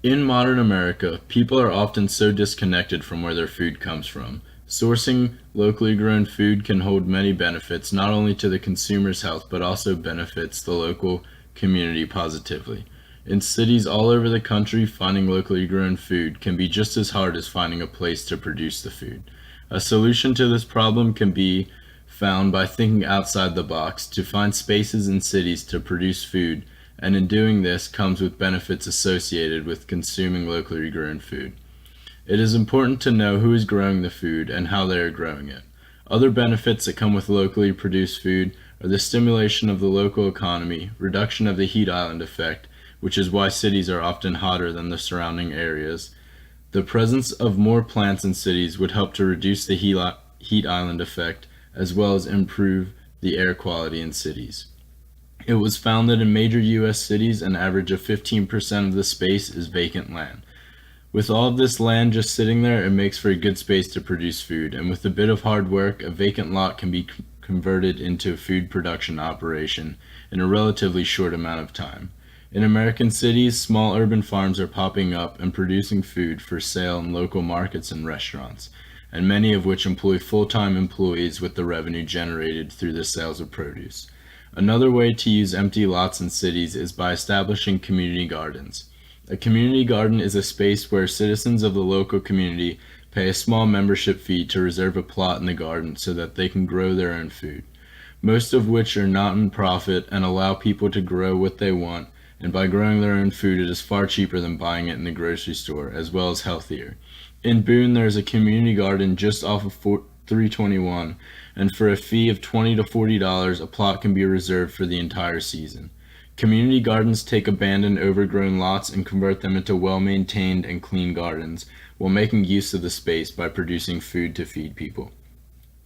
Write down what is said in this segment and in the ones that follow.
In modern America, people are often so disconnected from where their food comes from. Sourcing locally grown food can hold many benefits, not only to the consumer's health, but also benefits the local community positively. In cities all over the country, finding locally grown food can be just as hard as finding a place to produce the food. A solution to this problem can be found by thinking outside the box to find spaces in cities to produce food, and in doing this comes with benefits associated with consuming locally grown food. It is important to know who is growing the food and how they are growing it. Other benefits that come with locally produced food are the stimulation of the local economy, reduction of the heat island effect, which is why cities are often hotter than the surrounding areas. The presence of more plants in cities would help to reduce the heat island effect, as well as improve the air quality in cities. It was found that in major U.S. cities, an average of 15% of the space is vacant land. With all of this land just sitting there, it makes for a good space to produce food, and with a bit of hard work, a vacant lot can be converted into a food production operation in a relatively short amount of time. In American cities, small urban farms are popping up and producing food for sale in local markets and restaurants, and many of which employ full-time employees with the revenue generated through the sales of produce. Another way to use empty lots in cities is by establishing community gardens. A community garden is a space where citizens of the local community pay a small membership fee to reserve a plot in the garden so that they can grow their own food, most of which are not in profit and allow people to grow what they want, and by growing their own food it is far cheaper than buying it in the grocery store, as well as healthier. In Boone, there is a community garden just off of 321, and for a fee of $20 to $40, a plot can be reserved for the entire season. Community gardens take abandoned, overgrown lots and convert them into well-maintained and clean gardens, while making use of the space by producing food to feed people.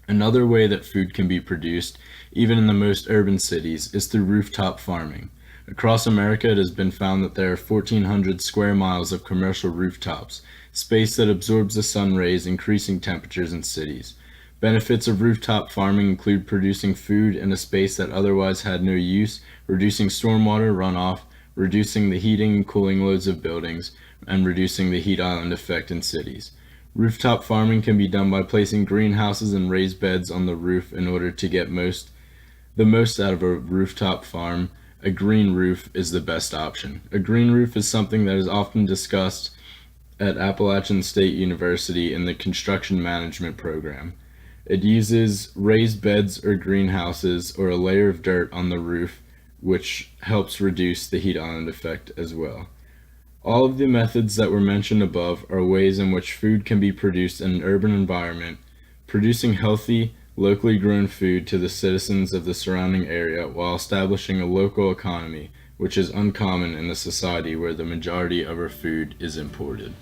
Another way that food can be produced, even in the most urban cities, is through rooftop farming. Across America, it has been found that there are 1,400 square miles of commercial rooftops, space that absorbs the sun rays, increasing temperatures in cities. Benefits of rooftop farming include producing food in a space that otherwise had no use, reducing stormwater runoff, reducing the heating and cooling loads of buildings, and reducing the heat island effect in cities. Rooftop farming can be done by placing greenhouses and raised beds on the roof in order to get the most out of a rooftop farm. A green roof is the best option. A green roof is something that is often discussed at Appalachian State University in the construction management program. It uses raised beds or greenhouses or a layer of dirt on the roof, which helps reduce the heat island effect as well. All of the methods that were mentioned above are ways in which food can be produced in an urban environment, producing healthy, locally grown food to the citizens of the surrounding area while establishing a local economy, which is uncommon in a society where the majority of our food is imported.